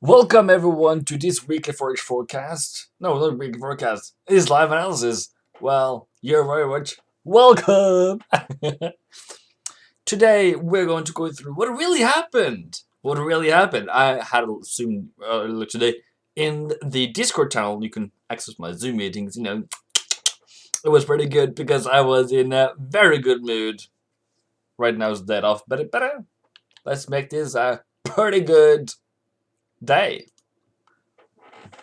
Welcome everyone to this weekly Forex forecast. No, not weekly forecast. It's live analysis. Well, you're very much welcome. Today we're going to go through what really happened. What really happened? I had assumed earlier today in the Discord channel you can access my Zoom meetings. It was pretty good because I was in a very good mood. Right now it's dead off, but better. Let's make this a pretty good day.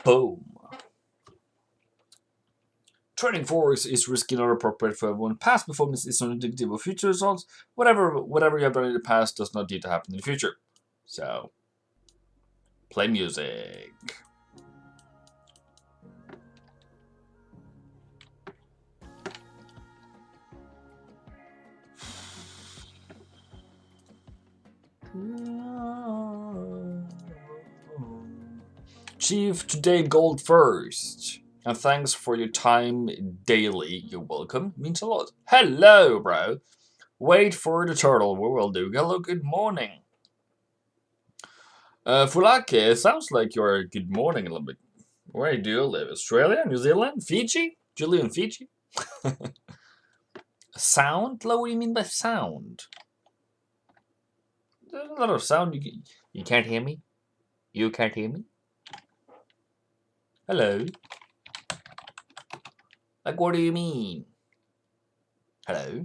Boom. Trading Forex is risky, not appropriate for everyone. Past performance is not indicative of future results. Whatever you have done in the past does not need to happen in the future. So, play music. Chief, today gold first. And thanks for your time daily. You're welcome. Means a lot. Hello, bro. Wait for the turtle. We will do. Hello, good morning. Fulake, sounds like you're good morning a little bit. Where do you live? Australia? New Zealand? Fiji? Do you live in Fiji? Sound? What do you mean by sound? There's a lot of sound. You can't hear me? You can't hear me? Hello? Like, what do you mean? Hello?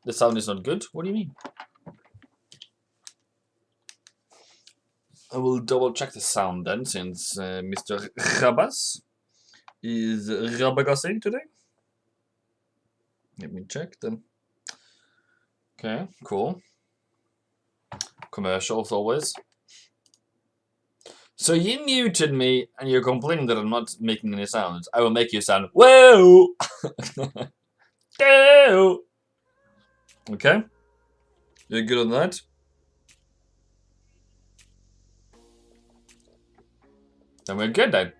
The sound is not good? What do you mean? I will double check the sound then, since Mr. Rabas is rabagassing today. Let me check them. Okay, cool. Commercials always. So you muted me and you're complaining that I'm not making any sounds. I will make you sound whoa. Okay. You're good on that? Then we're good then.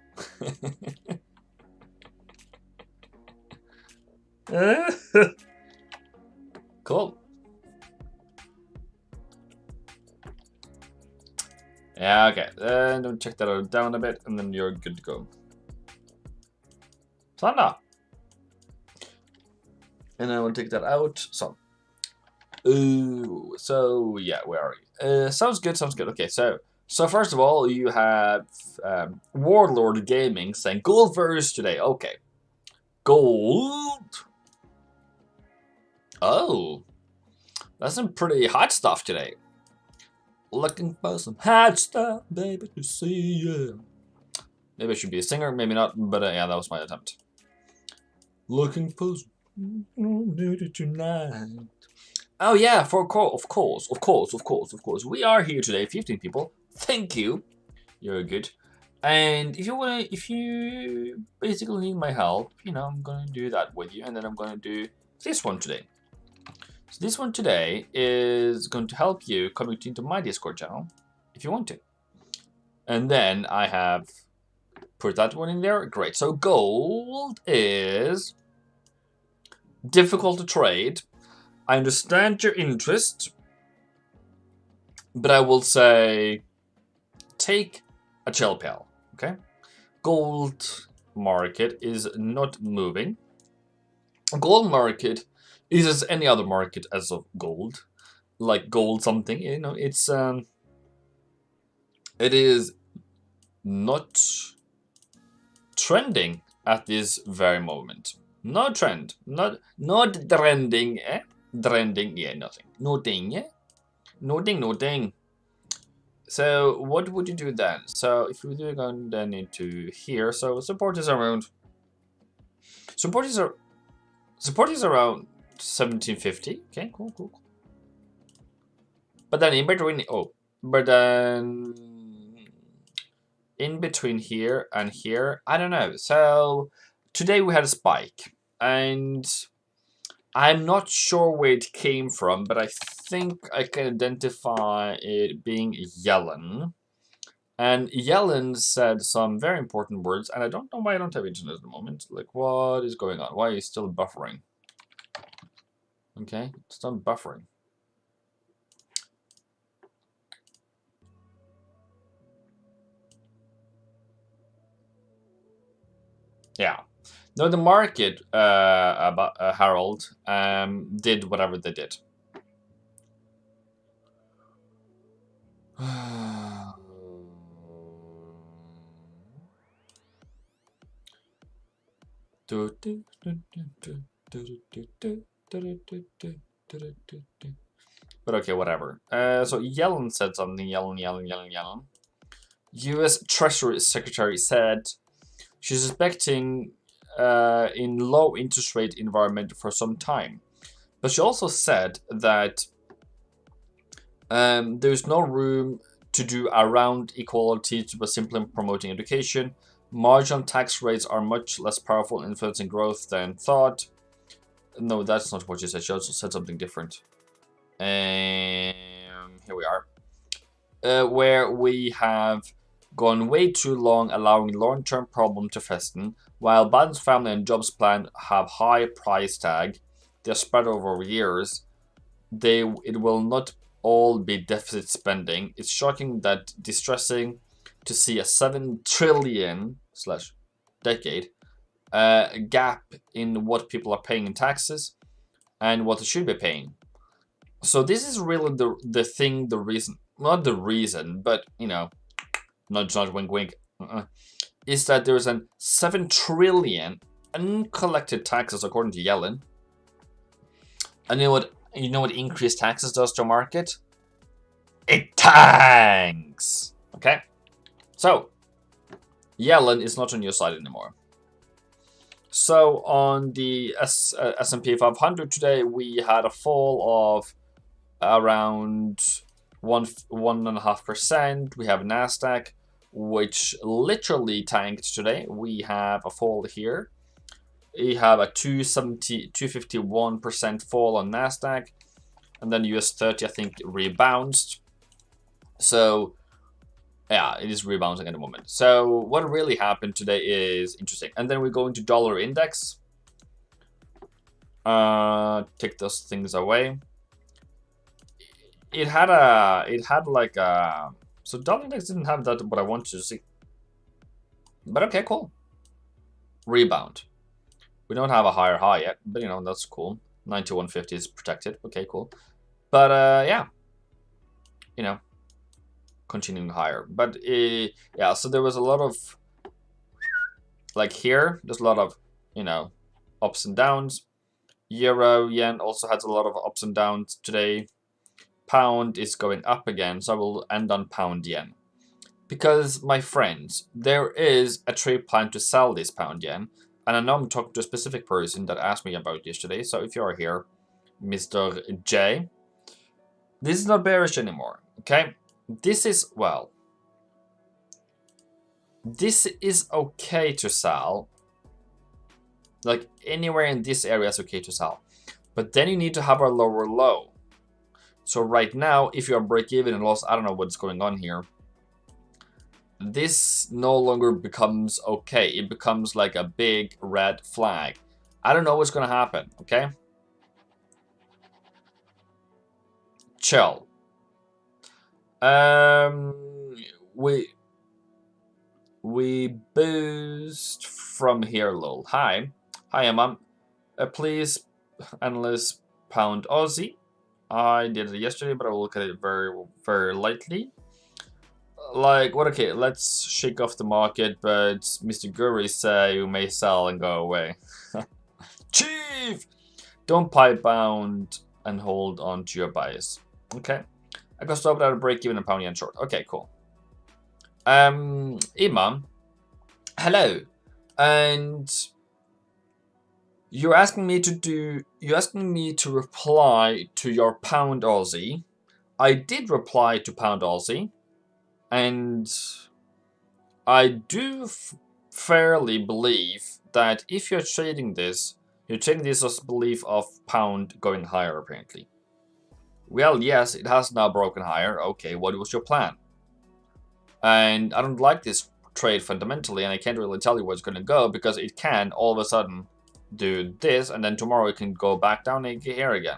Cool. Yeah, okay. Then check that down a bit, and then you're good to go. Sana. And I will take that out. So yeah, where are you? Sounds good. Okay, so first of all, you have Warlord Gaming saying gold first today. Okay, gold. Oh, that's some pretty hot stuff today. Looking for some hot stuff, baby, to see you. Maybe I should be a singer, maybe not, but yeah, that was my attempt. Looking for some tonight. Oh yeah, of course. We are here today, 15 people. Thank you. You're good. And if you basically need my help, I'm gonna do that with you, and then I'm gonna do this one today. So this one today is going to help you connect into my Discord channel, if you want to. And then I have put that one in there. Great. So gold is difficult to trade. I understand your interest, but I will say take a chill pill, okay? Gold market is not moving. Gold market is as any other market as of gold, like gold something, it's it is not trending at this very moment. No trend, not trending, trending, yeah, nothing, nothing, yeah, nothing. So what would you do then? So if we do go then into here, so support is around 1750. Okay, cool. But then in between here and here, I don't know. So today we had a spike, and I'm not sure where it came from, but I think I can identify it being Yellen. And Yellen said some very important words, and I don't know why I don't have internet at the moment. Like, what is going on? Why are you still buffering? Okay, stop buffering. Yeah. No, the market, Harold, did whatever they did. But okay, whatever. So Yellen said something. Yellen. U.S. Treasury Secretary said she's expecting in low interest rate environment for some time. But she also said that there's no room to do around equality by simply promoting education. Marginal tax rates are much less powerful in influencing growth than thought. No, that's not what she said. She also said something different. Here we are. Where we have gone way too long allowing long-term problem to fester, while Biden's family and jobs plan have high price tag. They're spread over years. It will not all be deficit spending. It's shocking that distressing to see a 7 trillion / decade gap in what people are paying in taxes and what they should be paying. So this is really the thing, the reason, not the reason, but you know, nudge nudge wink wink, is that there's a 7 trillion uncollected taxes according to Yellen. And you know what increased taxes does to a market? It tanks. Okay, so Yellen is not on your side anymore. So on the S&P 500 today, we had a fall of around 1.5%. We have Nasdaq, which literally tanked today. We have a fall here. We have a 251% fall on Nasdaq, and then US 30 I think rebounds. So yeah, it is rebounding at the moment. So what really happened today is interesting. And then we go into dollar index. Take those things away. It had like a, so dollar index didn't have that what I wanted to see. But okay, cool. Rebound. We don't have a higher high yet, but you know, that's cool. 9150 is protected. Okay, cool. But yeah, you know, continuing higher. But yeah, so there was a lot of, like here, there's a lot of, you know, ups and downs. Euro, yen also has a lot of ups and downs today. Pound is going up again, so I will end on pound yen. Because, my friends, there is a trade plan to sell this pound yen. And I know I'm talking to a specific person that asked me about yesterday. So if you are here, Mr. J, this is not bearish anymore, okay? This is, well, this is okay to sell. Like, anywhere in this area is okay to sell. But then you need to have a lower low. So right now, if you're break-even and loss, I don't know what's going on here. This no longer becomes okay. It becomes like a big red flag. I don't know what's going to happen, okay? Chill. We boost from here, lol. Hi, Emma. Please analyze pound Aussie. I did it yesterday, but I will look at it very, very lightly. Like, what? Okay, let's shake off the market, but Mr. Guri say you may sell and go away. Chief! Don't pipe bound and hold on to your bias. Okay. I can stop at a break even a pound yen short. Okay, cool. Imam, hello. And you're asking me to reply to your pound Aussie. I did reply to pound Aussie. And I do fairly believe that if you're trading this as belief of pound going higher, apparently. Well, yes, it has now broken higher. Okay, what was your plan? And I don't like this trade fundamentally, and I can't really tell you where it's going to go, because it can all of a sudden do this, and then tomorrow it can go back down here again.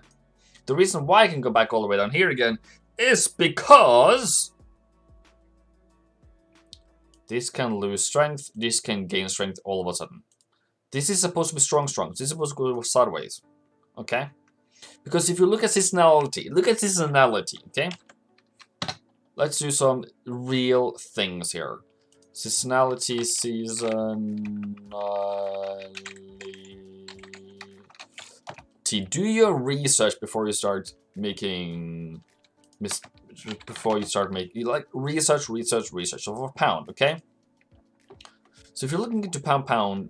The reason why it can go back all the way down here again is because this can lose strength, this can gain strength all of a sudden. This is supposed to be strong. This is supposed to go sideways. Okay? Because if you look at seasonality, okay? Let's do some real things here. Seasonality. Do your research before you start making like research so for pound, okay? So if you're looking into pound,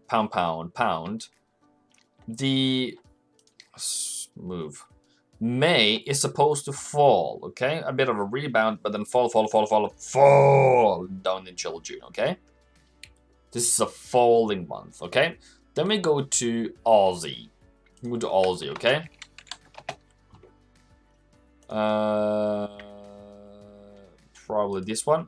the move May is supposed to fall, okay? A bit of a rebound, but then fall down until June, okay? This is a falling month, okay? Then we go to Aussie. We go to Aussie, okay? Probably this one.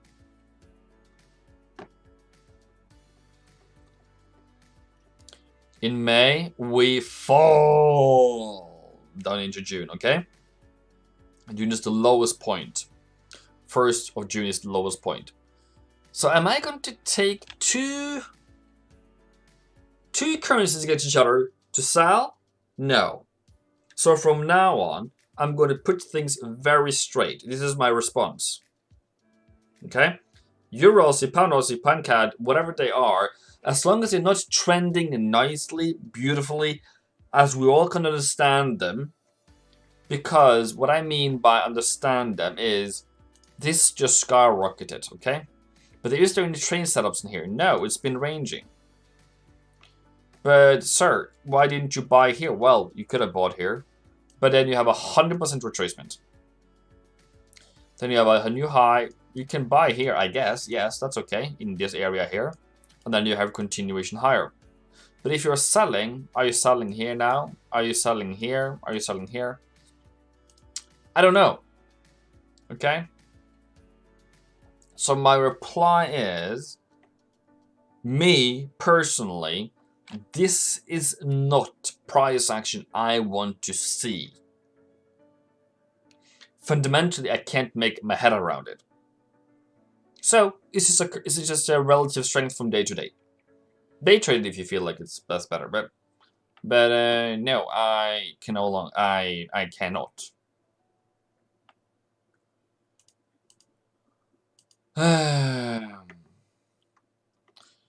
In May, we fall down into June, okay? June is the lowest point. 1st of June is the lowest point. So am I going to take two currencies against each other to sell? No. So from now on, I'm going to put things very straight. This is my response. Okay? Euro Aussie, Pound CAD, whatever they are, as long as they're not trending nicely, beautifully, as we all can understand them, because what I mean by understand them is this just skyrocketed, okay? But is there any trade setups in here? No, it's been ranging. But sir, why didn't you buy here? Well, you could have bought here, but then you have 100% retracement. Then you have a new high. You can buy here, I guess. Yes, that's okay, in this area here. And then you have continuation higher. But if you're selling, are you selling here now? Are you selling here? Are you selling here? I don't know. Okay? So my reply is, me personally, this is not price action I want to see. Fundamentally, I can't make my head around it. So it's just a relative strength from day to day. Day trade if you feel like that's better, but no, I can no longer. I cannot.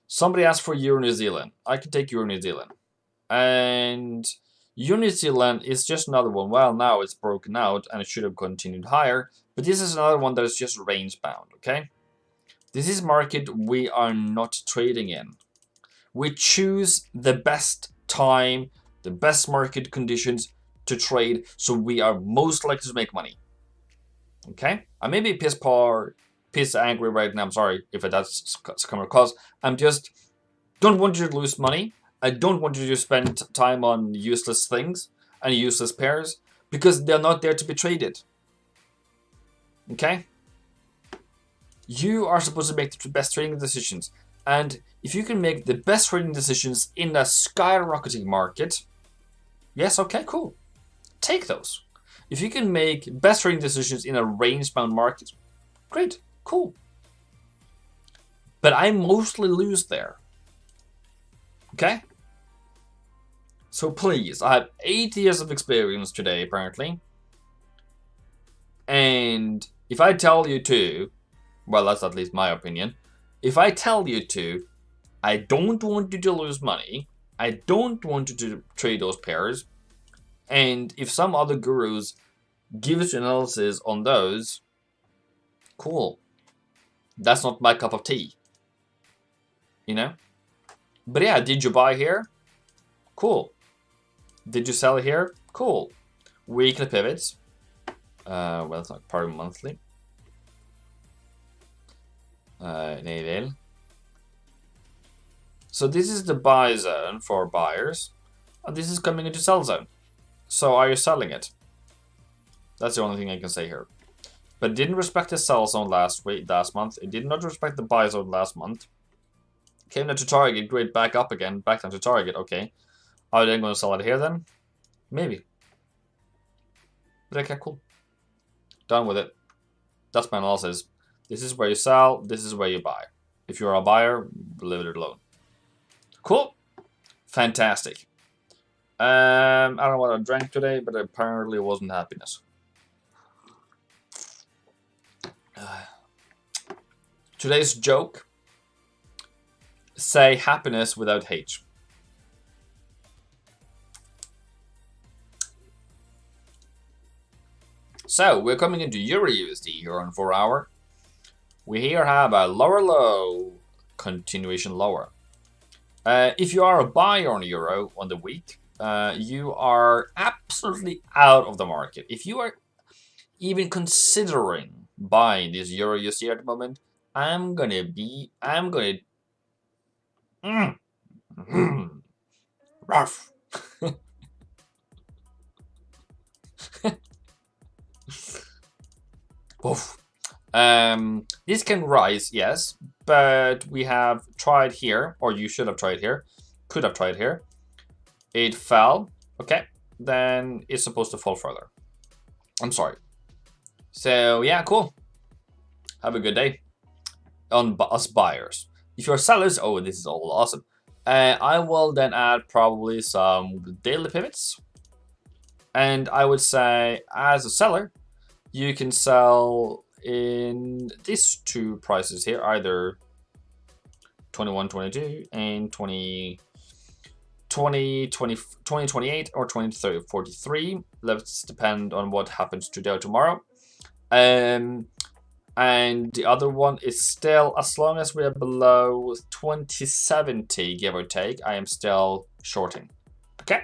Somebody asked for Euro New Zealand. I can take Euro New Zealand, and Euro New Zealand is just another one. Well, now it's broken out and it should have continued higher, but this is another one that is just range bound. Okay. This is market we are not trading in. We choose the best time, the best market conditions to trade, so we are most likely to make money. Okay? I may be piss angry right now. I'm sorry if that's coming across. I'm just don't want you to lose money. I don't want you to spend time on useless things and useless pairs because they're not there to be traded. Okay? You are supposed to make the best trading decisions. And if you can make the best trading decisions in a skyrocketing market, yes, okay, cool. Take those. If you can make best trading decisions in a range-bound market, great, cool. But I mostly lose there. Okay? So please, I have 8 years of experience today, apparently. And if I tell you to, well, that's at least my opinion. If I tell you to, I don't want you to lose money. I don't want you to trade those pairs. And if some other gurus give us analysis on those, cool. That's not my cup of tea. You know? But yeah, did you buy here? Cool. Did you sell here? Cool. Weekly pivots. Well, it's not part of monthly. So this is the buy zone for buyers, and this is coming into sell zone. So are you selling it? That's the only thing I can say here. But it didn't respect the sell zone last month. It did not respect the buy zone last month. Came down to target, great, back up again, back down to target. Okay, are they going to sell it here then? Maybe. But okay, cool. Done with it. That's my analysis. This is where you sell, this is where you buy. If you're a buyer, leave it alone. Cool. Fantastic. I don't know what I drank today, but apparently it wasn't happiness. Today's joke: say happiness without hate. So we're coming into Euro USD here on 4 hour. We here have a lower low, continuation lower. If you are a buyer on Euro on the week, you are absolutely out of the market. If you are even considering buying this Euro USD at the moment, rough. Oof. This can rise, yes, but we have tried here, or you should have tried here, could have tried here. It fell, okay, then it's supposed to fall further. I'm sorry. So yeah, cool. Have a good day on us buyers. If you're sellers, oh, this is all awesome. I will then add probably some daily pivots. And I would say, as a seller, you can sell in these two prices here, either 21.22 and 20.28 or 20.43. Let's depend on what happens today or tomorrow. And the other one is still, as long as we are below 2070, give or take, I am still shorting. Okay.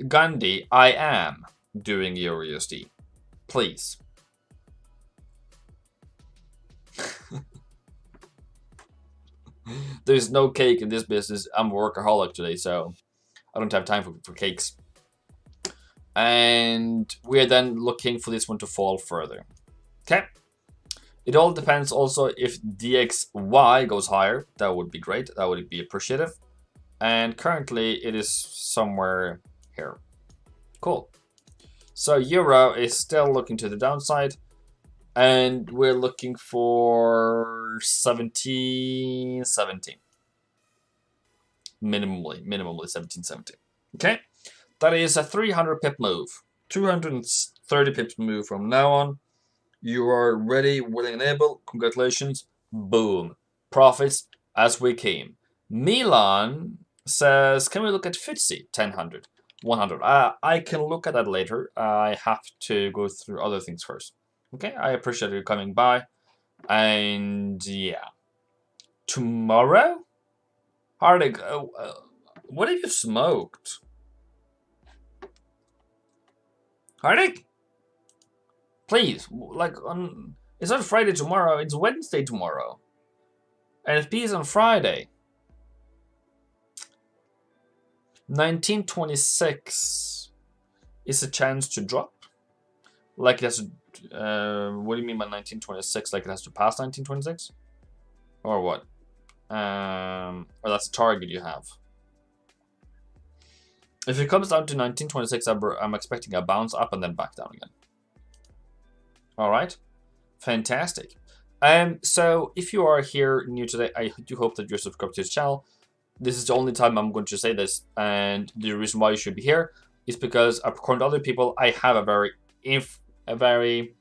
Gandhi, I am doing Euro USD. Please. There's no cake in this business. I'm a workaholic today, so I don't have time for cakes. And we're then looking for this one to fall further. Okay. It all depends also if DXY goes higher. That would be great. That would be appreciative. And currently it is somewhere here. Cool. So Euro is still looking to the downside. And we're looking for 17.17. Minimally 17.17. Okay. That is a 300 pip move. 230 pips move from now on. You are ready, willing, and able. Congratulations. Boom. Profits as we came. Milan says, can we look at FTSE 1000, 100? I can look at that later. I have to go through other things first. Okay, I appreciate you coming by. And yeah. Tomorrow? Hardik, what have you smoked? Hardik? Please, like, it's not Friday tomorrow, it's Wednesday tomorrow. NFP is on Friday. 1926 is a chance to drop. Like it has to, what do you mean by 1926? Like it has to pass 1926? Or what? Or that's a target you have. If it comes down to 1926, I'm expecting a bounce up and then back down again. Alright. Fantastic. So if you are here new today, I do hope that you're subscribed to this channel. This is the only time I'm going to say this, and the reason why you should be here is because according to other people, I have a very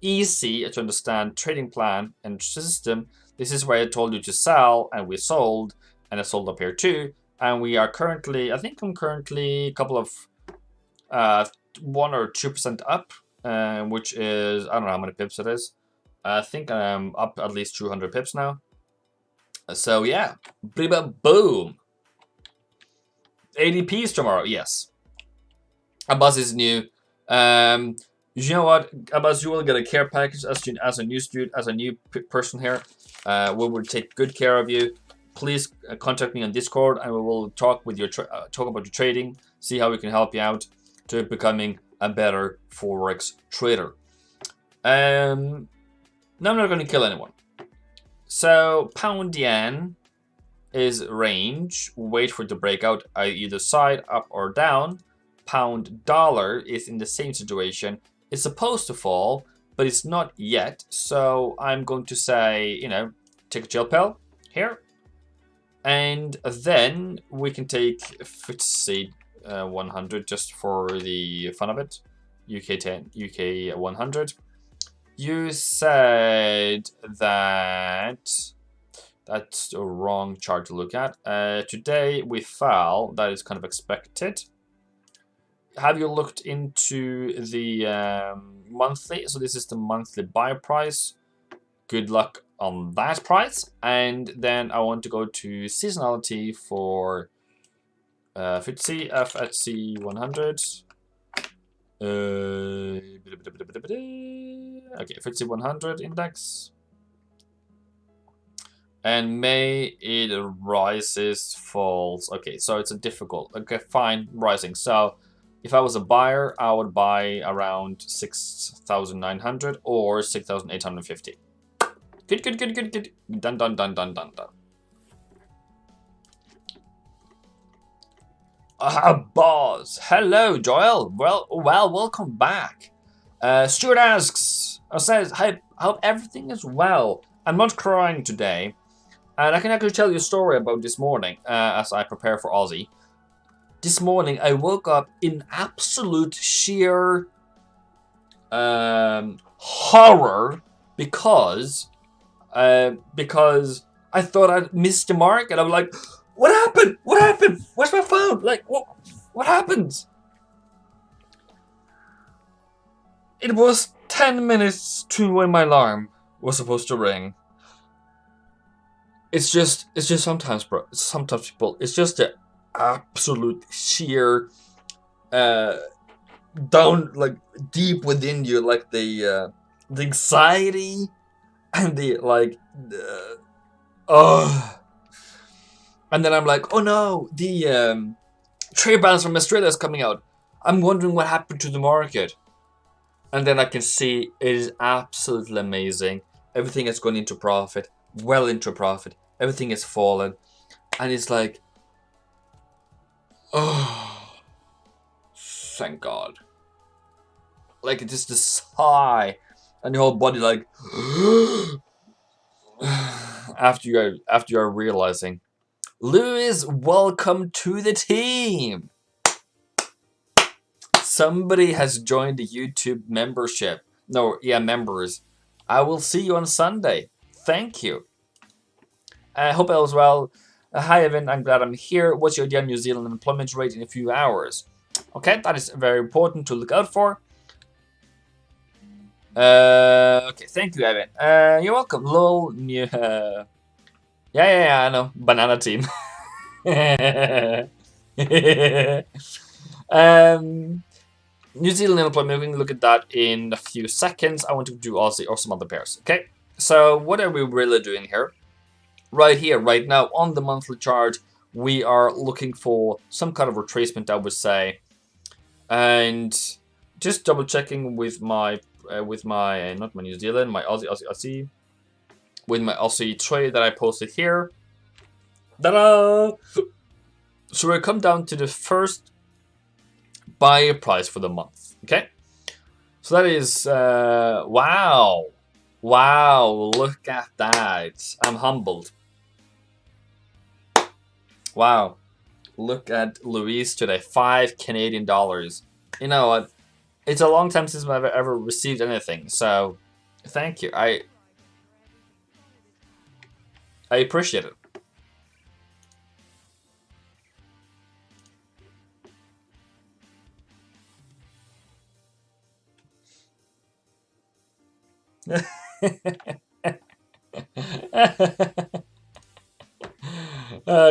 easy to understand trading plan and system. This is where I told you to sell, and we sold, and I sold up here too. And we are currently, I think I'm currently a couple of 1 or 2% up, which is, I don't know how many pips it is. I think I'm up at least 200 pips now. So yeah, boom. ADPs tomorrow, yes. Abbas is new. You know what, Abbas, you will get a care package as a new student, as a new person here. We will take good care of you. Please contact me on Discord, and we will talk with talk about your trading, see how we can help you out to becoming a better Forex trader. Now I'm not going to kill anyone. So pound yen is range. Wait for it to break out either side, up or down. Pound dollar is in the same situation. It's supposed to fall, but it's not yet. So I'm going to say, you know, take a chill pill here. And then we can take FTSE 100 just for the fun of it. UK 100. You said that that's the wrong chart to look at. Today we fell. That is kind of expected. Have you looked into the monthly? So this is the monthly buy price. Good luck on that price. And then I want to go to seasonality for FTSE 100. Okay, FTSE 100 index. And May it rises, falls. Okay, so it's a difficult. Okay, fine, rising. So if I was a buyer, I would buy around 6,900 or 6,850. Good. Done. Boss. Hello, Joel. Well, welcome back. Stuart asks, or says, I hope everything is well. I'm not crying today. And I can actually tell you a story about this morning as I prepare for Aussie. This morning, I woke up in absolute sheer horror because I thought I'd missed the mark, and I was like, "What happened? What happened? Where's my phone? Like, what happened?" It was 10 minutes to when my alarm was supposed to ring. It's just sometimes, bro. Sometimes people. It's just the absolute sheer, down, like deep within you, like the anxiety and the like, and then I'm like, oh no, the trade balance from Australia is coming out. I'm wondering what happened to the market, and then I can see it is absolutely amazing. Everything has gone into profit, well into profit. Everything has fallen, and it's like, oh, thank God. Like, it's just a sigh, and your whole body like, after you're realizing, Lewis, welcome to the team. Somebody has joined the YouTube membership. No, yeah, members. I will see you on Sunday. Thank you. I hope all is well. Hi, Evan. I'm glad I'm here. What's your New Zealand employment rate in a few hours? Okay, that is very important to look out for. Okay, thank you, Evan. You're welcome. Lol. Yeah, I know. Banana team. New Zealand unemployment. We can look at that in a few seconds. I want to do Aussie or some other pairs. Okay, so what are we really doing here? Right here, right now, on the monthly chart, we are looking for some kind of retracement, I would say, and just double checking with my not my New Zealand, my Aussie, with my Aussie trade that I posted here. Ta-da! So we come down to the first buyer price for the month. Okay, so that is wow, look at that. I'm humbled. Wow, look at Louise today, $5 Canadian. You know what? It's a long time since I've ever received anything, so thank you. I appreciate it.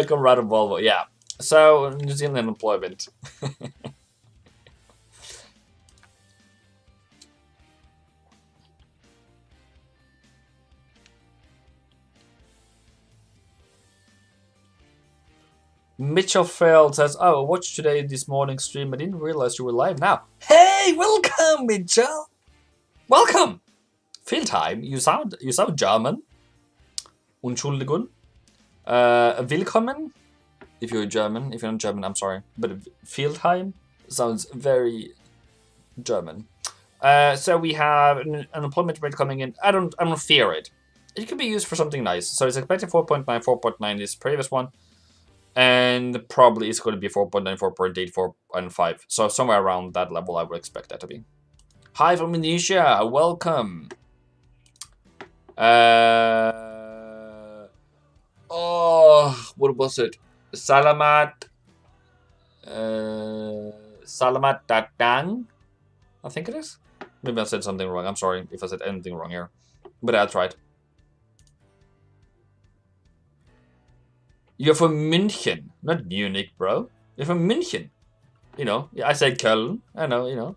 Comrade Volvo, yeah. So, New Zealand employment. Mitchell Feld says, "Oh, I watched today this morning stream. I didn't realize you were live now." Hey, welcome, Mitchell. Welcome. Field time. You sound German. Entschuldigung. Willkommen. If you're German. If you're not German, I'm sorry. But field time sounds very German. So we have an unemployment rate coming in. I don't fear it. it could be used for something nice. So it's expected 4.9, 4.9 is previous one. And probably it's going to be 4.9, 4.8, 4.5. So somewhere around that level I would expect that to be. Hi from Indonesia, welcome. Oh, what was it? Salamat. Salamat datang. I think it is. Maybe I said something wrong. I'm sorry if I said anything wrong here. But that's right. You're from München, not Munich, bro. You're from München. You know, I said Köln. I know, you know.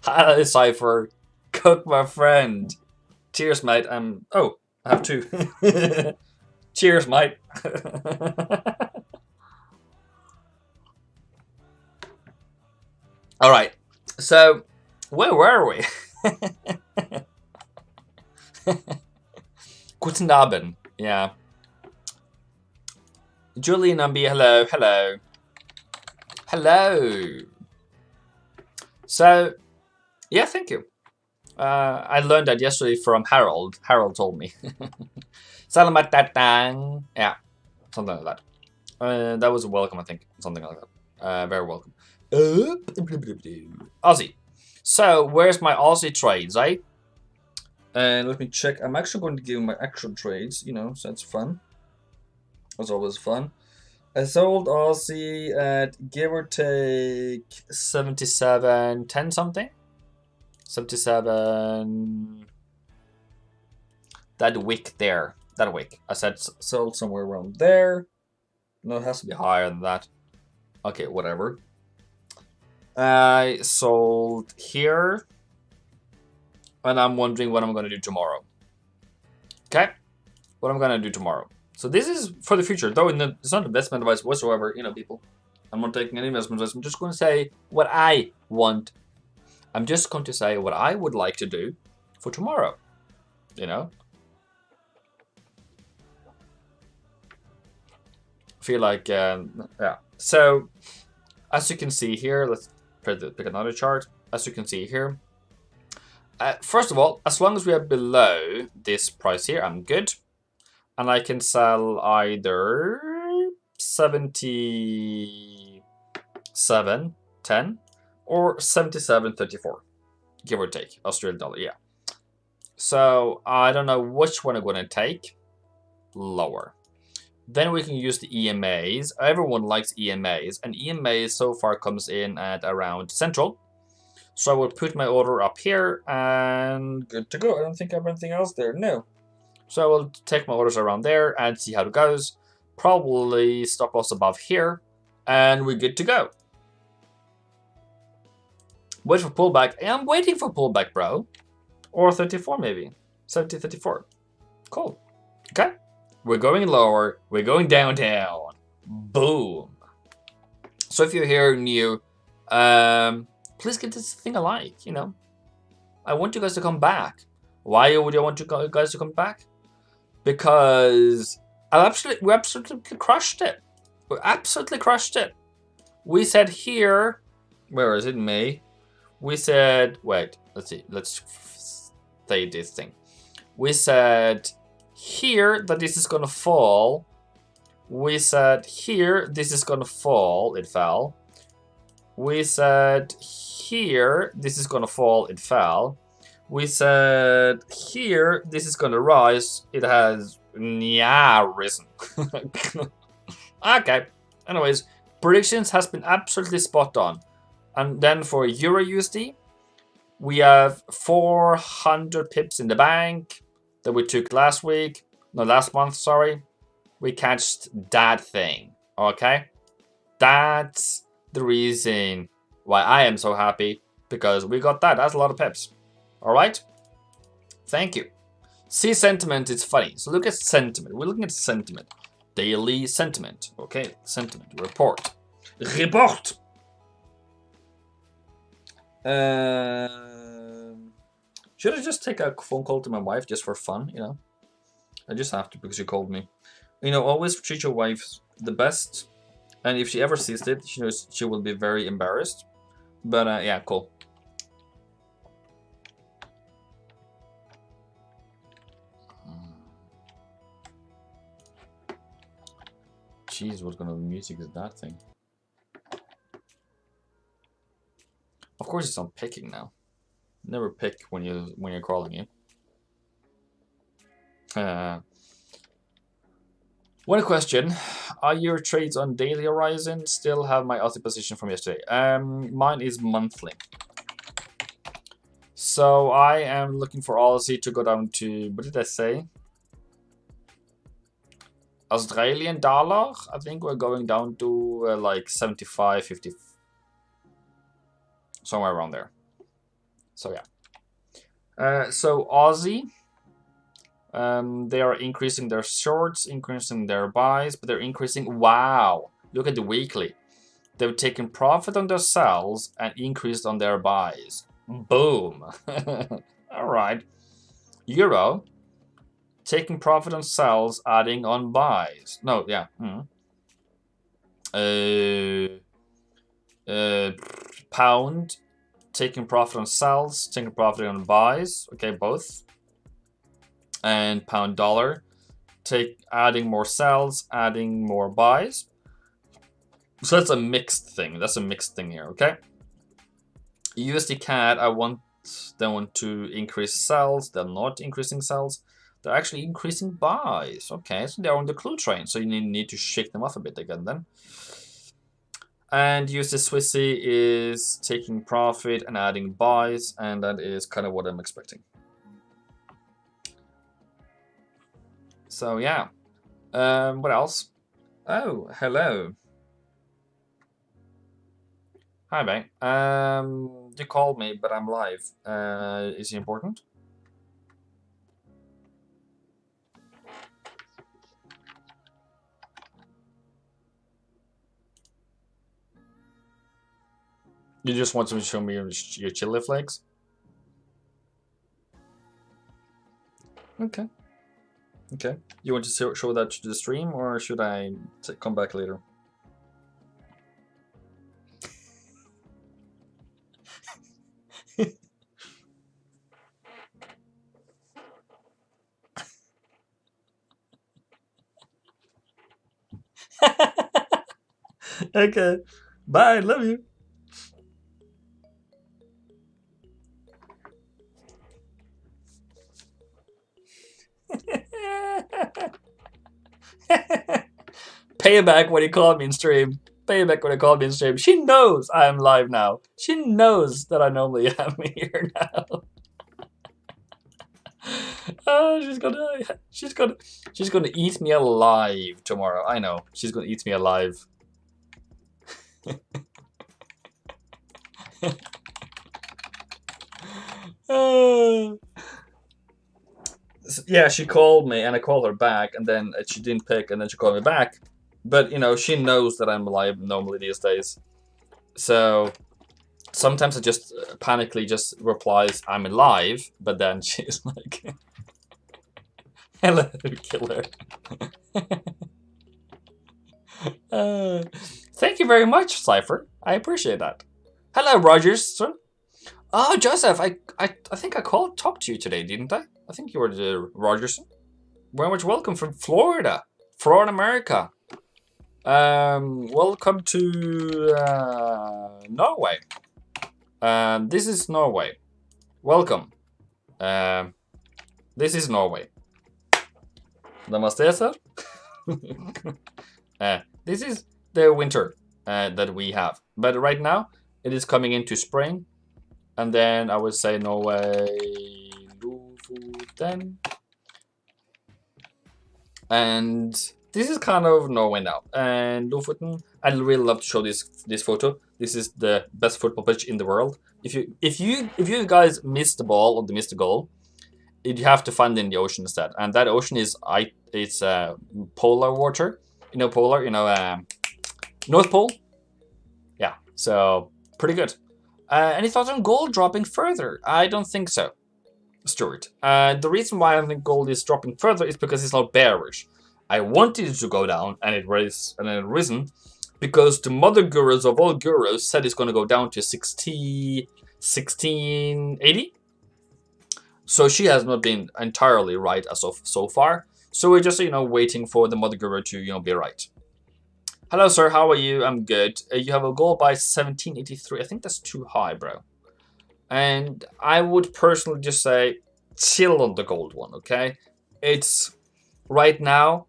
Hi, Cypher. Cook, my friend. Cheers, mate. Oh, I have two. Cheers, mate. All right. So, where were we? Guten Abend. Yeah. Julian Umby, hello, hello. Hello. So, yeah, thank you. I learned that yesterday from Harold. Harold told me. Salamat datang. Yeah, something like that. That was a welcome, I think. Something like that. Very welcome. Aussie. So, where's my Aussie trades, eh? And let me check. I'm actually going to give my actual trades, you know, so that's fun. That's always fun. I sold Aussie at give or take 77.10 something. 77. That wick there. That wick. I said sold somewhere around there. No, it has to be higher than that. Okay, whatever. I sold here. And I'm wondering what I'm going to do tomorrow. Okay? What I'm going to do tomorrow. So this is for the future. Though it's not investment advice whatsoever, you know, people. I'm not taking any investment advice. I'm just going to say what I want. I'm just going to say what I would like to do for tomorrow. You know? I feel like, yeah. So, as you can see here, let's pick another chart. As you can see here. First of all, as long as we are below this price here, I'm good. And I can sell either 77.10 or 77.34, give or take, Australian dollar, yeah. So I don't know which one I'm going to take. Lower. Then we can use the EMAs. Everyone likes EMAs, and EMAs so far comes in at around central. So I will put my order up here and good to go. I don't think I have anything else there. No. So I will take my orders around there and see how it goes. Probably stop loss above here. And we're good to go. Wait for pullback. I'm waiting for pullback, bro. Or 34 maybe. 70.34. Cool. Okay. We're going lower. We're going downtown. Boom. So if you're here new, please give this thing a like, you know. I want you guys to come back. Why would I want you guys to come back? Because we absolutely crushed it. We absolutely crushed it. We said here, where is it, May? We said, wait, let's see. Let's say this thing. We said here that this is going to fall. We said here this is going to fall. It fell. We said here this is going to fall. It fell. We said here this is going to rise. It has risen. Okay. Anyways, predictions has been absolutely spot on. And then for Euro USD, we have 400 pips in the bank that we took last month, sorry. We catched that thing, okay? That's the reason why I am so happy, because we got that. That's a lot of pips. All right? Thank you. See sentiment, it's funny. So look at sentiment. We're looking at sentiment. Daily sentiment. Okay, sentiment. Report. Report! Should I just take a phone call to my wife just for fun, you know? I just have to because she called me. You know, always treat your wife the best. And if she ever sees it, she knows she will be very embarrassed. But yeah, cool. Jeez, what kind of music is that thing? Of course, it's not picking now. Never pick when you're calling it. One question: are your trades on daily horizon? Still have my Aussie position from yesterday. Mine is monthly. So I am looking for Aussie to go down to, what did I say? Australian dollar. I think we're going down to like 75, 50, somewhere around there. So yeah. So Aussie. They are increasing their shorts, increasing their buys, but they're increasing. Wow, look at the weekly. They've taken profit on their sells and increased on their buys. Boom. All right. Euro, taking profit on sells, adding on buys. No, yeah. Pound, taking profit on sells, taking profit on buys. Okay, both. And pound dollar, adding more sells, adding more buys. So that's a mixed thing. That's a mixed thing here, okay? USD CAD, they want to increase sells. They're not increasing sells. They're actually increasing buys. Okay, so they're on the clue train. So you need to shake them off a bit again then. And USD Swissy is taking profit and adding buys, and that is kind of what I'm expecting. So yeah, what else? Oh, hello. Hi, mate. You called me, but I'm live. Is it important? You just want to show me your chili flakes? Okay. Okay. You want to show that to the stream, or should I come back later? Okay. Bye. Love you. Pay back when he called me in stream. Pay back when he called me in stream. She knows I am live now. She knows that I normally am here now. Oh, she's gonna eat me alive tomorrow. I know. She's gonna eat me alive. Yeah, she called me and I called her back, and then she didn't pick, and then she called me back. But you know, she knows that I'm live normally these days. So sometimes I just panically just replies, "I'm live," but then she's like, "Hello, killer." Thank you very much, Cypher. I appreciate that. Hello, Rogers. Oh, Joseph, I think I talked to you today, didn't I? I think you were the Rogerson. Very much welcome from Florida, America. Welcome to Norway. This is Norway. Welcome. This is Norway. Namaste, sir. This is the winter that we have, but right now it is coming into spring, and then I would say Norway, Lofoten, and this is kind of Norway now. And Lofoten, I'd really love to show this photo. This is the best football pitch in the world. If you guys missed the ball or missed the goal, you have to find it in the ocean instead. And that ocean is it's polar water. You know, polar. You know, North Pole. Yeah. So pretty good. Any thoughts on gold dropping further? I don't think so, Stuart. The reason why I don't think gold is dropping further is because it's not bearish. I wanted it to go down, and it risen, because the mother gurus of all gurus said it's going to go down to 1680. So she has not been entirely right as of so far. So we're just waiting for the mother guru to be right. Hello, sir. How are you? I'm good. You have a gold by 1783. I think that's too high, bro. And I would personally just say chill on the gold one, okay? It's right now.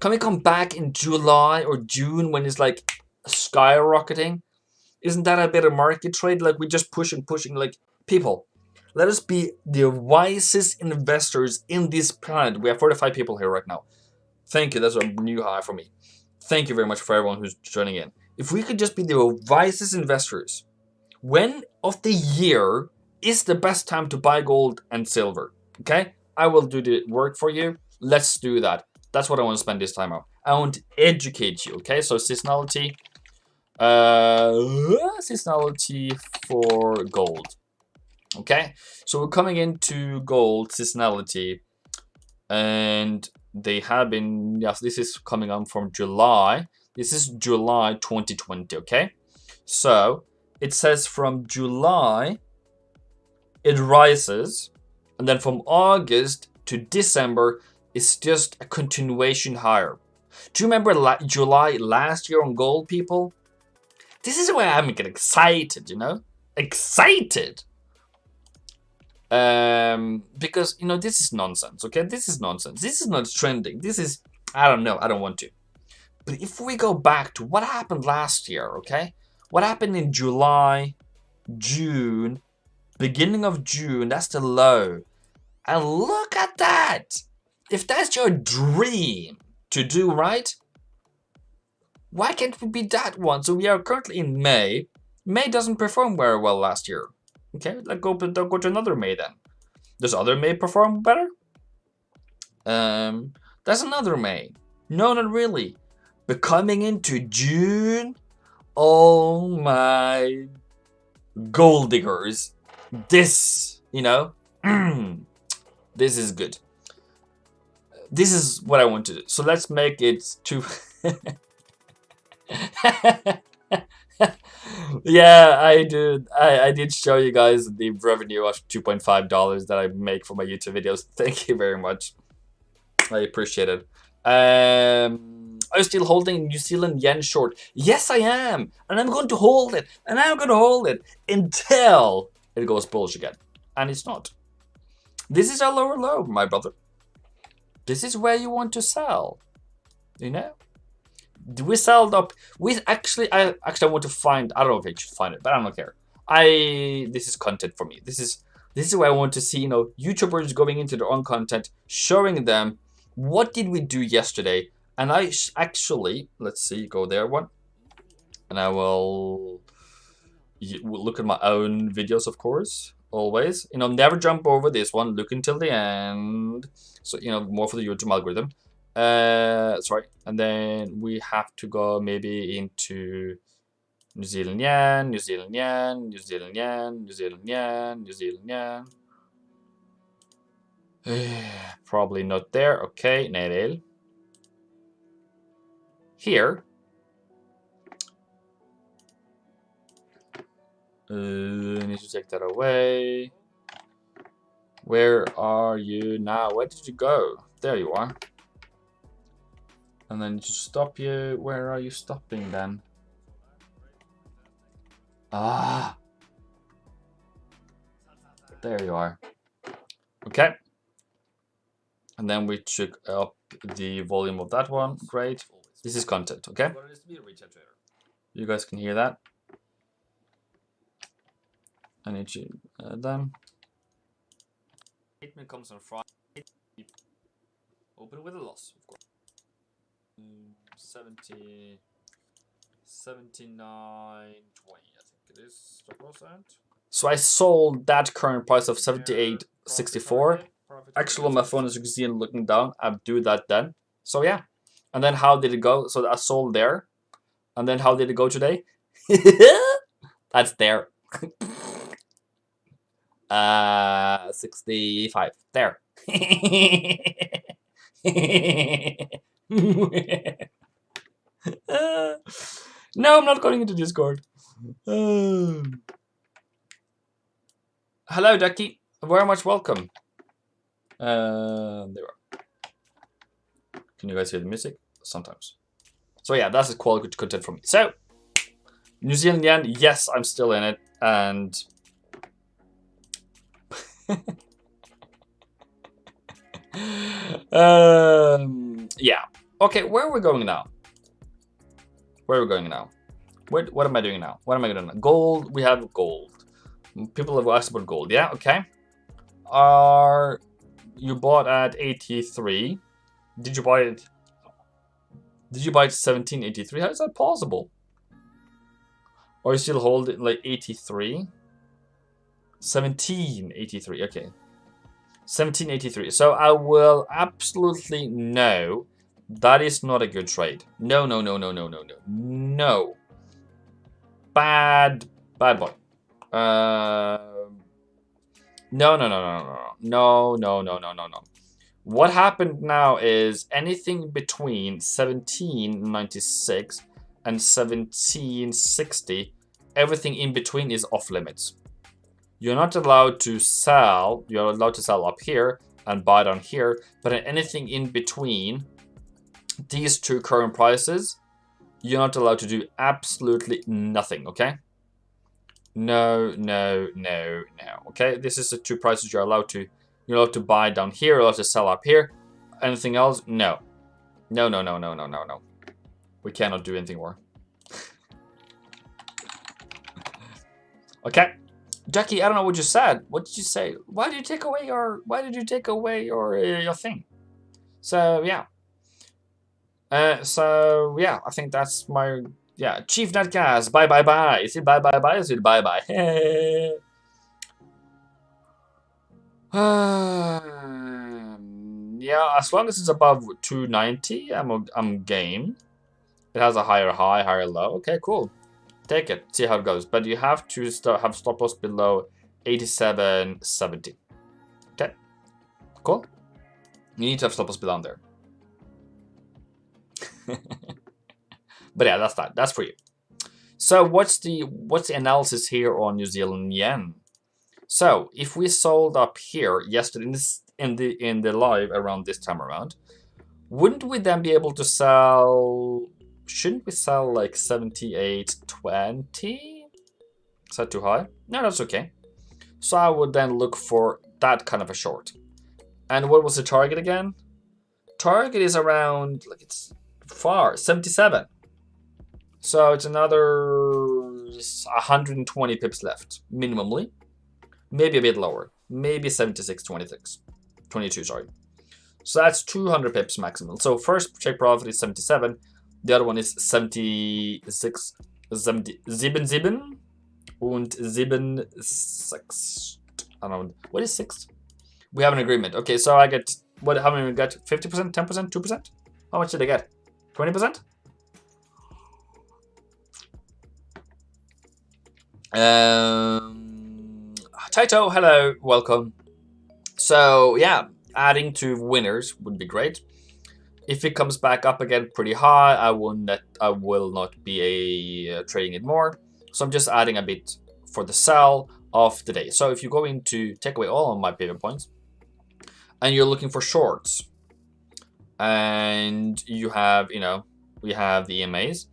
Can we come back in July or June when it's like skyrocketing? Isn't that a better market trade? Like we just pushing. Like people, let us be the wisest investors in this planet. We have 45 people here right now. Thank you. That's a new high for me. Thank you very much for everyone who's joining in. If we could just be the wisest investors, when of the year is the best time to buy gold and silver? Okay, I will do the work for you. Let's do that. That's what I want to spend this time on. I want to educate you. Okay, so seasonality, seasonality for gold. Okay, so we're coming into gold seasonality, and they have been, yes, this is coming on from July. This is July 2020. Okay, so it says from July it rises, and then from August to December it's just a continuation higher. Do you remember July last year on gold, people? This is where I'm getting excited, you know? Excited! Because, you know, this is nonsense, okay? This is nonsense. This is not trending. This is, I don't know. I don't want to. But if we go back to what happened last year, okay? What happened in July, June, beginning of June, that's the low. And look at that! If that's your dream to do, right? Why can't we be that one? So we are currently in May. May doesn't perform very well last year. Okay, let's go to another May then. Does other May perform better? That's another May. No, not really. But coming into June, oh my gold diggers. This, you know, this is good. This is what I want to do. So let's make it to... Yeah, I did. I did show you guys the revenue of $2.5 that I make for my YouTube videos. Thank you very much. I appreciate it. Are you still holding New Zealand yen short? Yes, I am. And I'm going to hold it. And I'm going to hold it until it goes bullish again. And it's not. This is a lower low, my brother. This is where you want to sell. You know? We sold up. I want to find. I don't know if I should find it, but I don't care. This is content for me. This is where I want to see, you know, YouTubers going into their own content, showing them what did we do yesterday. And I actually, let's see, go there one, and I will look at my own videos, of course, always. You know, never jump over this one. Look until the end. So, you know, more for the YouTube algorithm. Sorry, and then we have to go maybe into New Zealand yen, New Zealand yen, New Zealand yen, New Zealand yen, New Zealand yen. Probably not there. Okay, Nerel. Here. Need to take that away. Where are you now? Where did you go? There you are. And then to stop you, where are you stopping then? Ah, there you are. Okay. And then we took up the volume of that one. Great. This is content, okay? You guys can hear that. I need you them. Statement comes on Friday. Open with a loss, of course. 79.20, I think it is. Stop loss at. So I sold that current price of 78.64. Actually, on my phone, as you can see, and looking down, I do that then. So yeah. And then how did it go? So I sold there. And then how did it go today? That's there. 65 there. No, I'm not going into Discord. Hello, Ducky. Very much welcome. There we are. Can you guys hear the music? Sometimes. So yeah, that's a quality content for me. So New Zealand yen, yes, I'm still in it, and yeah. Okay, where are we going now? Where are we going now? What am I doing now? What am I doing now? Gold. We have gold. People have asked about gold. Yeah. Okay. You bought at 83? Did you buy it? Did you buy it 1783? How is that possible? Or you still hold it like 83? 1783. Okay. 1783. So I will absolutely no. That is not a good trade. No, no, no, no, no, no, no. No. Bad boy. No, no, no, no, no, no, no, no, no, no, no. What happened now is anything between 1796 and 1760, everything in between is off limits. You're not allowed to sell. You're allowed to sell up here and buy down here, but anything in between these two current prices, you're not allowed to do absolutely nothing, okay? No, no, no, no. Okay, this is the two prices you're allowed to buy down here, you're allowed to sell up here. Anything else? No. No, no, no, no, no, no, no. We cannot do anything more. Okay. Jackie, I don't know what you said. What did you say? Why did you take away your thing? So yeah. So yeah, I think that's my Chief Netcast. Bye bye bye. Is it bye bye bye? Is it bye bye? Yeah, as long as it's above 290, I'm game. It has a higher high, higher low. Okay, cool. Take it. See how it goes. But you have to have stop loss below 87.70. Okay. Cool. You need to have stop loss below there. But yeah, that's that. That's for you. So what's the analysis here on New Zealand yen? So if we sold up here yesterday in the live around this time around, wouldn't we then be able to sell? Shouldn't we sell like 78.20? Is that too high? No, that's okay. So I would then look for that kind of a short. And what was the target again? Target is around, like, it's far, 77. So it's another 120 pips left, minimally. Maybe a bit lower. Maybe 76.22, sorry. So that's 200 pips maximum. So first check profit is 77. The other one is 76. 77 und 76. I don't know. What is 6? We have an agreement. Okay, so I get, how many we got? 50%, 10%, 2%? How much did I get? 20%? Taito, hello, welcome. So yeah, adding to winners would be great. If it comes back up again pretty high, I will not be trading it more. So I'm just adding a bit for the sell of the day. So if you go into take away all of my pivot points, and you're looking for shorts, and you have, we have the EMAs,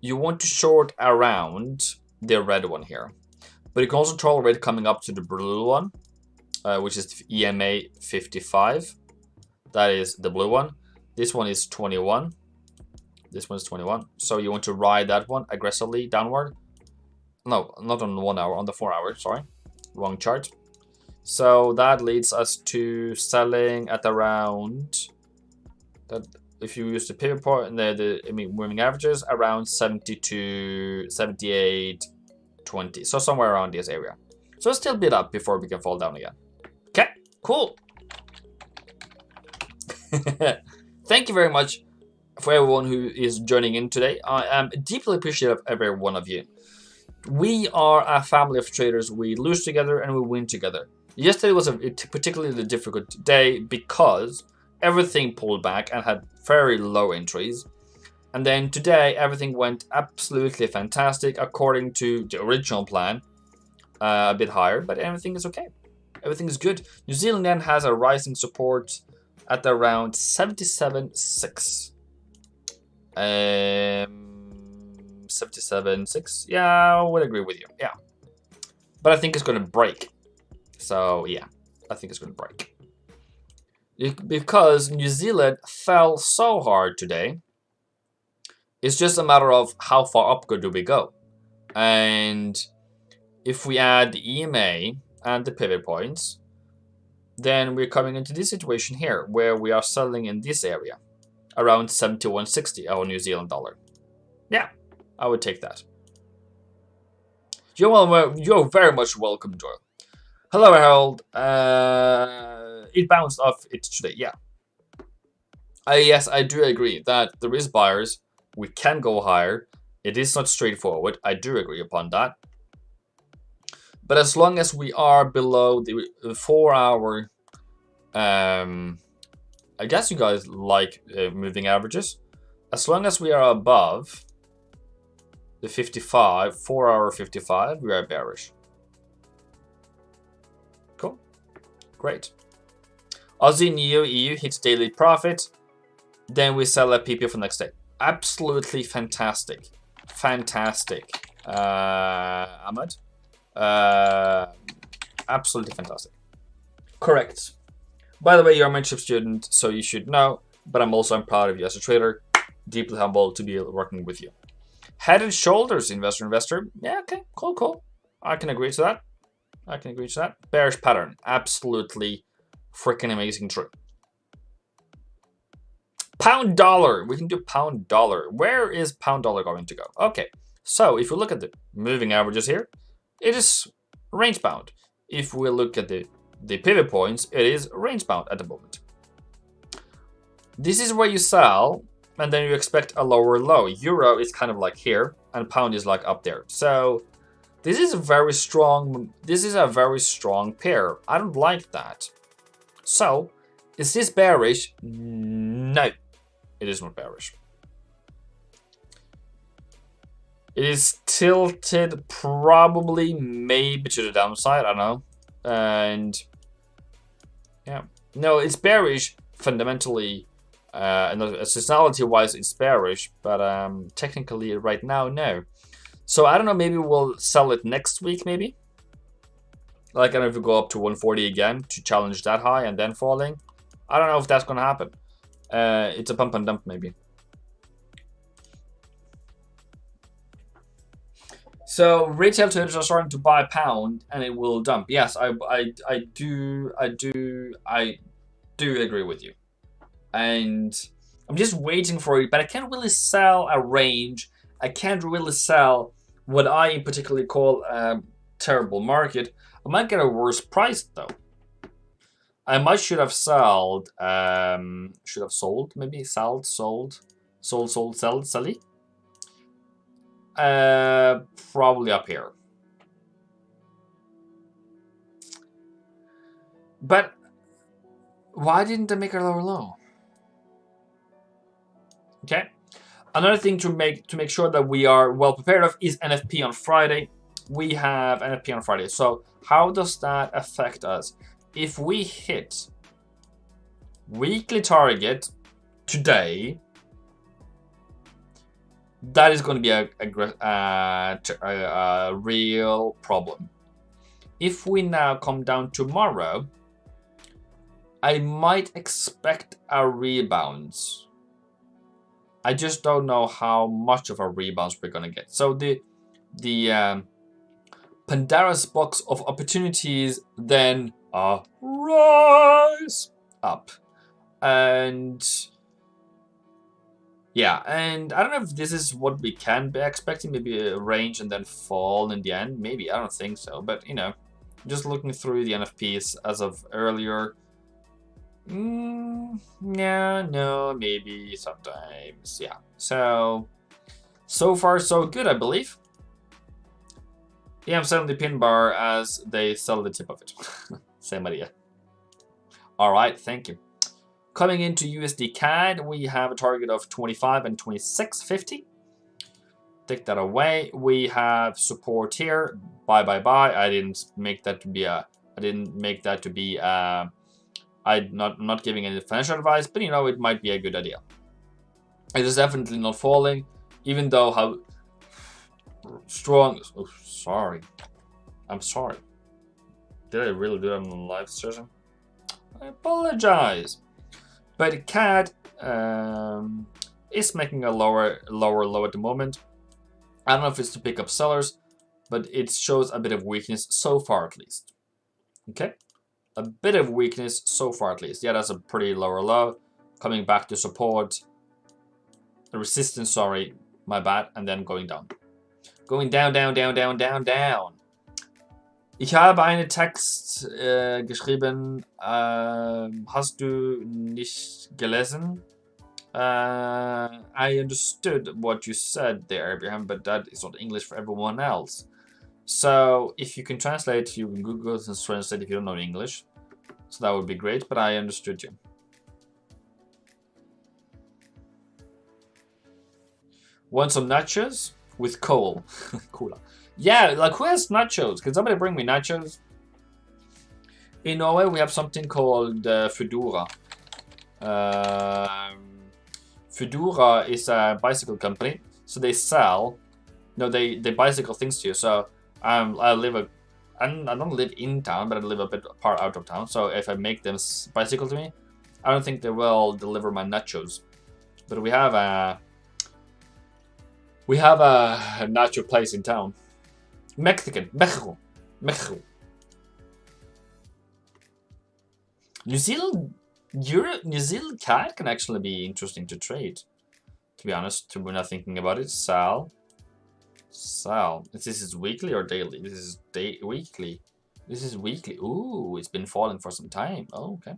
you want to short around the red one here. But you can also tolerate coming up to the blue one, which is EMA 55. That is the blue one. This one is 21. This one is 21. So you want to ride that one aggressively downward. No, not on 1 hour, on the 4 hour, sorry. Wrong chart. So that leads us to selling at around, that if you use the pivot point and the moving averages, around 72, 78, 20. So somewhere around this area. So still bid up before we can fall down again. Okay, cool. Thank you very much for everyone who is joining in today. I am deeply appreciative of every one of you. We are a family of traders. We lose together and we win together. Yesterday was a particularly difficult day because everything pulled back and had very low entries. And then today, everything went absolutely fantastic according to the original plan. A bit higher, but everything is okay. Everything is good. New Zealand then has a rising support at around 77.6. 77.6. Yeah, I would agree with you. Yeah. But I think it's going to break. So, yeah. I think it's going to break. Because New Zealand fell so hard today. It's just a matter of how far up do we go. And if we add the EMA and the pivot points, then we're coming into this situation here where we are selling in this area around 71.60 our New Zealand dollar. Yeah, I would take that. You're very much welcome, Joel. Hello, Harold. It bounced off it today. Yeah. Yes, I do agree that there is buyers. We can go higher. It is not straightforward. I do agree upon that. But as long as we are below the 4 hour, I guess you guys like moving averages. As long as we are above the 55, 4 hour 55, we are bearish. Cool. Great. Aussie Neo EU hits daily profit. Then we sell a PP for next day. Absolutely fantastic. Fantastic. Ahmed. Absolutely fantastic. Correct. By the way, you're a mentorship student, so you should know. But I'm proud of you as a trader. Deeply humbled to be working with you. Head and shoulders, investor. Yeah, okay, cool. I can agree to that. Bearish pattern. Absolutely freaking amazing true. Pound dollar. We can do pound dollar. Where is pound dollar going to go? Okay, so if we look at the moving averages here, it is range bound. If we look at the pivot points, it is range bound at the moment. This is where you sell, and then you expect a lower low. Euro is kind of like here, and pound is like up there. So this is a very strong. This is a very strong pair. I don't like that. So is this bearish? No, it is not bearish. It is tilted probably maybe to the downside. I don't know. And yeah, no, it's bearish fundamentally. And seasonality wise, it's bearish, but technically right now, no. So I don't know. Maybe we'll sell it next week. Maybe. Like I don't know if we go up to 140 again to challenge that high and then falling. I don't know if that's gonna happen. It's a pump and dump maybe. So retail traders are starting to buy pound and it will dump. Yes, I do agree with you. And I'm just waiting for it, but I can't really sell a range. I can't really sell what I particularly call a terrible market. I might get a worse price though. I might should have sold maybe sold, selly. Probably up here. But why didn't they make a lower low? Okay. Another thing to make sure that we are well prepared of is NFP on Friday. We have NFP on Friday. So how does that affect us? If we hit weekly target today, that is going to be a real problem. If we now come down tomorrow, I might expect a rebound. I just don't know how much of a rebound we're going to get. So the Pandora's box of opportunities then rise up. And yeah, and I don't know if this is what we can be expecting. Maybe a range and then fall in the end. Maybe, I don't think so. But, you know, just looking through the NFPs as of earlier. Yeah, no, maybe sometimes. Yeah. So far, so good, I believe. Yeah, I'm selling the pin bar as they sell the tip of it. Same idea. All right, thank you. Coming into USD CAD, we have a target of 25 and 26.50. Take that away. We have support here. Buy. I didn't make that to be I'm not giving any financial advice, but you know, it might be a good idea. It is definitely not falling, even though how strong. Oh, sorry. I'm sorry. Did I really do that on the live session? I apologize. But CAD is making a lower low at the moment. I don't know if it's to pick up sellers, but it shows a bit of weakness so far at least. Okay? A bit of weakness so far at least. Yeah, that's a pretty lower low. Coming back to support. The resistance, sorry, my bad, and then going down. Going down, down, down, down, down, down. Ich habe einen Text geschrieben. Hast du nicht gelesen? I understood what you said there, Abraham, but that is not English for everyone else. So if you can translate, you can Google and translate if you don't know English. So that would be great, but I understood you. Want some nachos with coal? Cola. Yeah, like who has nachos? Can somebody bring me nachos? In Norway, we have something called Foodora. Foodora is a bicycle company, so they sell. No, they bicycle things to you. So I don't live in town, but I live a bit far out of town. So if I make them bicycle to me, I don't think they will deliver my nachos. But we have a nacho place in town. Mexican. Mexico. New Zealand CAD can actually be interesting to trade. To be honest, we're not thinking about it. Sal. This is weekly or daily? This is weekly. This is weekly. Ooh, it's been falling for some time. Oh, okay.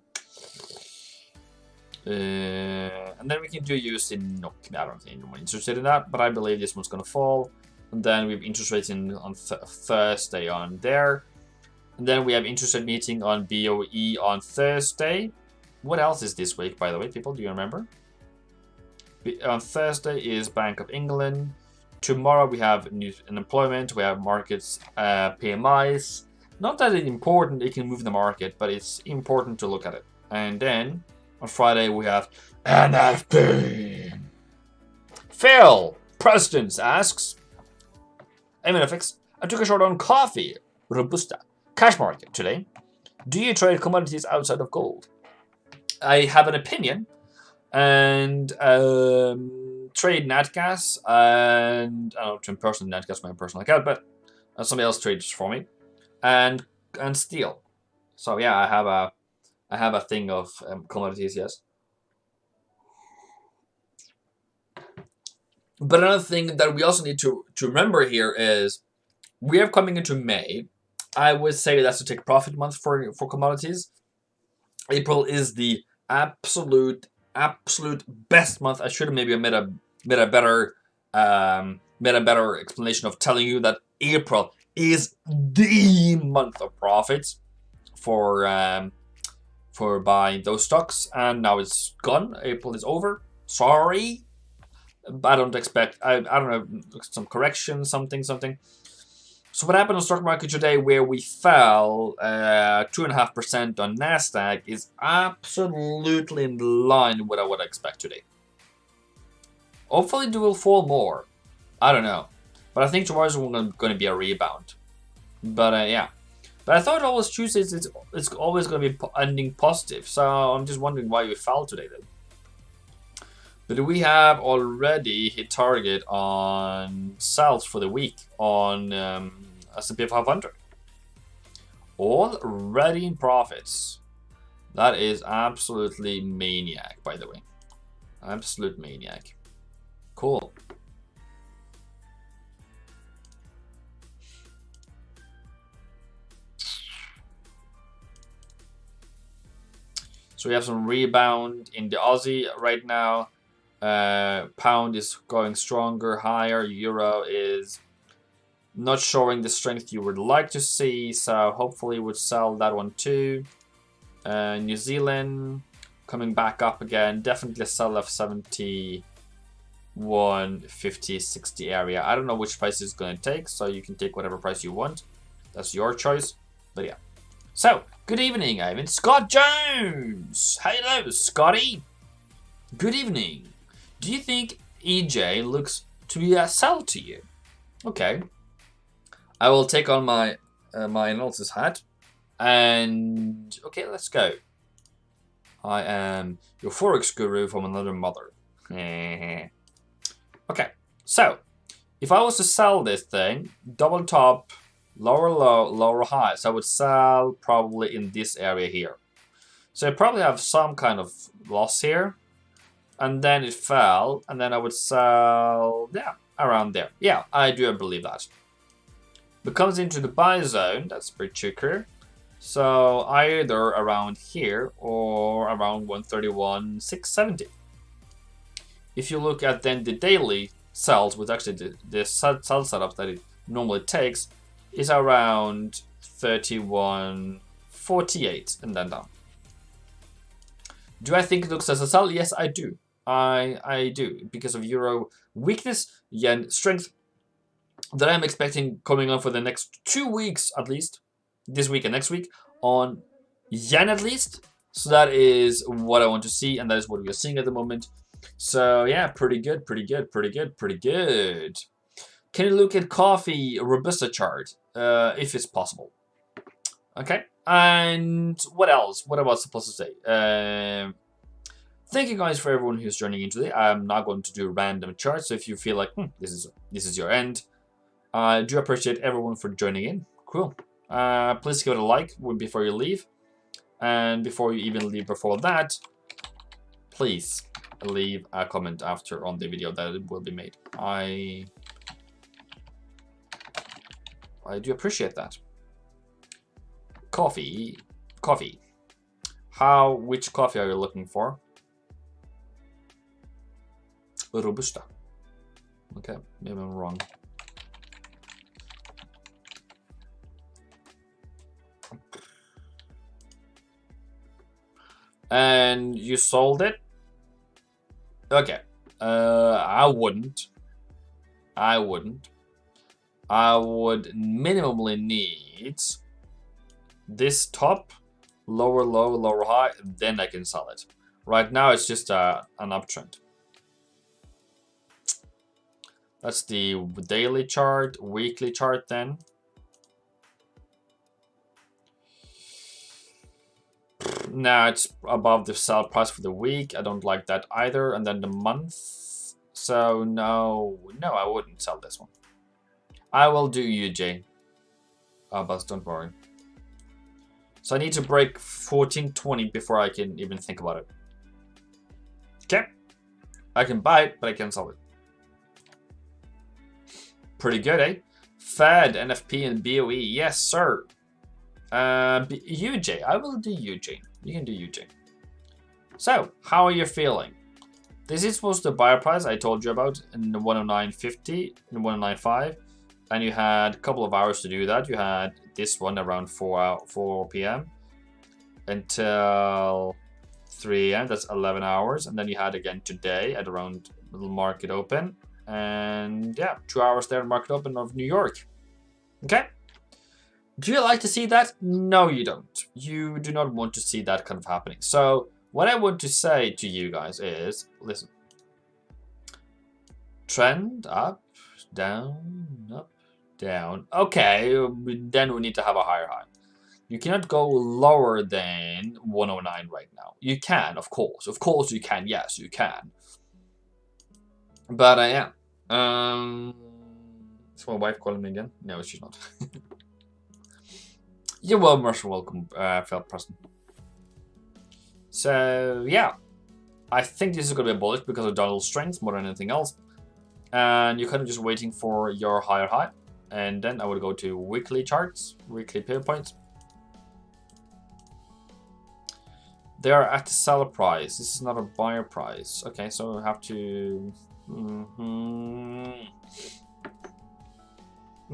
And then we can do USD NOK. I don't think anyone's interested in that, but I believe this one's gonna fall. And then we have interest rates on Thursday on there. And then we have interest rate meeting on BOE on Thursday. What else is this week, by the way, people? Do you remember? On Thursday is Bank of England. Tomorrow we have new unemployment. We have markets PMIs. Not that it's important, it can move the market, but it's important to look at it. And then on Friday we have NFP. Phil, Presidents asks, MNFX, I took a short on coffee, Robusta, cash market today. Do you trade commodities outside of gold? I have an opinion and trade Natgas and I don't trade personally Natgas my personal account, but somebody else trades for me and steel. So yeah, I have a thing of commodities, yes. But another thing that we also need to remember here is we are coming into May. I would say that's a take profit month for commodities. April is the absolute best month. I should have maybe made a better explanation of telling you that April is the month of profits for buying those stocks, and now it's gone. April is over. Sorry. I don't expect, I don't know, some correction, something. So what happened on the stock market today where we fell 2.5% on NASDAQ is absolutely in line with what I expect today. Hopefully it will fall more. I don't know. But I think tomorrow's going to be a rebound. But yeah. But I thought always Tuesdays it's always going to be ending positive. So I'm just wondering why we fell today then. But we have already hit target on sales for the week on S&P 500. Already in profits. That is absolutely maniac, by the way. Absolute maniac. Cool. So we have some rebound in the Aussie right now. Pound is going stronger, higher. Euro is not showing the strength you would like to see, so hopefully would sell that one too. New Zealand coming back up again. Definitely a sell of 71, 50, 60 area. I don't know which price it's going to take, so you can take whatever price you want. That's your choice, but yeah. So, good evening, Ivan. Scott Jones! Hello, Scotty! Good evening. Do you think EJ looks to be a sell to you? Okay. I will take on my my analysis hat. And okay, let's go. I am your Forex guru from another mother. Okay, so if I was to sell this thing, double top, lower low, lower high, so I would sell probably in this area here. So I probably have some kind of loss here, and then it fell, and then I would sell, yeah, around there. Yeah, I do believe that. But comes into the buy zone, that's pretty cheaper. So either around here or around 131,670. If you look at then the daily sells, which actually the sell setup that it normally takes, is around 31.48 and then down. Do I think it looks as a sell? Yes, I do. I do, because of euro weakness, yen strength that I'm expecting coming on for the next 2 weeks at least, this week and next week, on yen at least. So that is what I want to see, and that is what we are seeing at the moment. So yeah, pretty good, pretty good, pretty good, pretty good. Can you look at coffee Robusta chart, if it's possible? Okay, and what else? What am I supposed to say? Thank you guys for everyone who's joining in today. I'm not going to do random charts, so if you feel like this is your end, I do appreciate everyone for joining in. Cool. Please give it a like before you leave, and before you even leave before that, please leave a comment after on the video that it will be made. I do appreciate that. Coffee. Which coffee are you looking for? Robusta. Okay, maybe I'm wrong. And you sold it? Okay. I wouldn't. I would minimally need this top, lower low, lower high, then I can sell it. Right now it's just an uptrend. That's the daily chart, weekly chart then. Now it's above the sell price for the week. I don't like that either. And then the month. So no, I wouldn't sell this one. I will do UJ. But don't worry. So I need to break 1420 before I can even think about it. Okay. I can buy it, but I can't sell it. Pretty good, eh? Fed, NFP, and BOE. Yes, sir. UJ. I will do UJ. You can do UJ. So, how are you feeling? This is supposed to buy price I told you about in the 109.50 and 109.5. And you had a couple of hours to do that. You had this one around 4 p.m. until 3 a.m. That's 11 hours. And then you had again today at around market open. And yeah, 2 hours there, market open of New York. Okay. Do you like to see that? No, you don't. You do not want to see that kind of happening. So what I want to say to you guys is, listen. Trend up, down, up, down. Okay, then we need to have a higher high. You cannot go lower than 109 right now. You can, of course. Of course you can. Yes, you can. But I am. Is my wife calling me again? No, she's not. You're most welcome, Phil Preston. So, yeah. I think this is going to be bullish because of dollar strength more than anything else. And you're kind of just waiting for your higher high. And then I would go to weekly charts, weekly pivot points. They are at the seller price. This is not a buyer price. Okay, so I have to...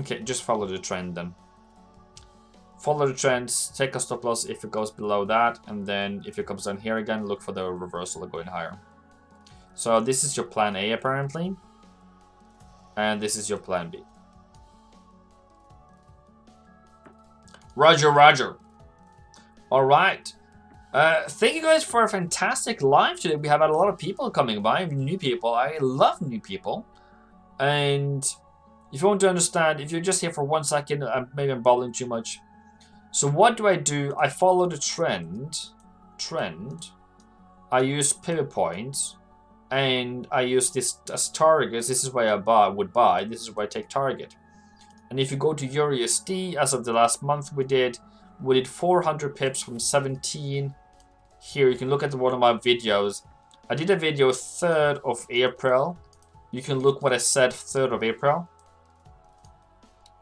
Okay, just follow the trend then. Follow the trends, take a stop loss if it goes below that, and then if it comes down here again, look for the reversal of going higher. So this is your plan A apparently, and this is your plan B. Roger, roger. All right. Thank you guys for a fantastic live today. We have had a lot of people coming by, new people. I love new people. And if you want to understand, if you're just here for 1 second, maybe I'm babbling too much. So what do? I follow the trend. I use pivot points. And I use this as targets. This is where I would buy. This is where I take target. And if you go to USD, as of the last month we did 400 pips from 17. Here you can look at one of my videos. I did a video 3rd of April. You can look what I said 3rd of April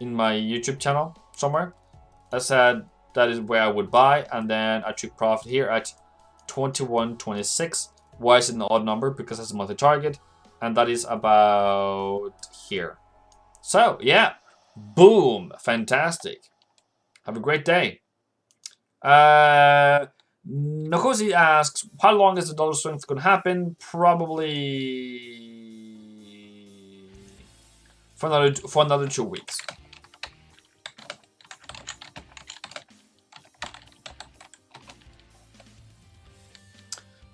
in my YouTube channel somewhere. I said that is where I would buy, and then I took profit here at 21.26. Why is it an odd number? Because it's a monthly target, and that is about here. So yeah, boom, fantastic. Have a great day. Nokosi asks, how long is the dollar strength going to happen? Probably for another 2 weeks.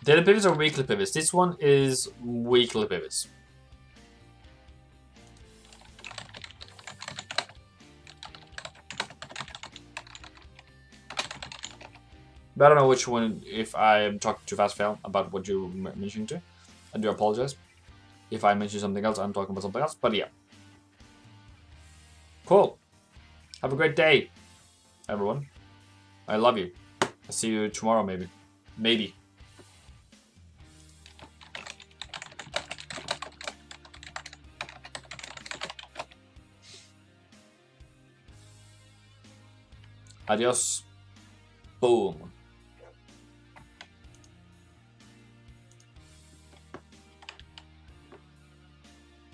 Daily pivots or weekly pivots? This one is weekly pivots. But I don't know which one, if I'm talking too fast, Phil, about what you mentioned to. I do apologize. If I mention something else, I'm talking about something else. But yeah. Cool. Have a great day, everyone. I love you. I'll see you tomorrow, maybe. Maybe. Adios. Boom.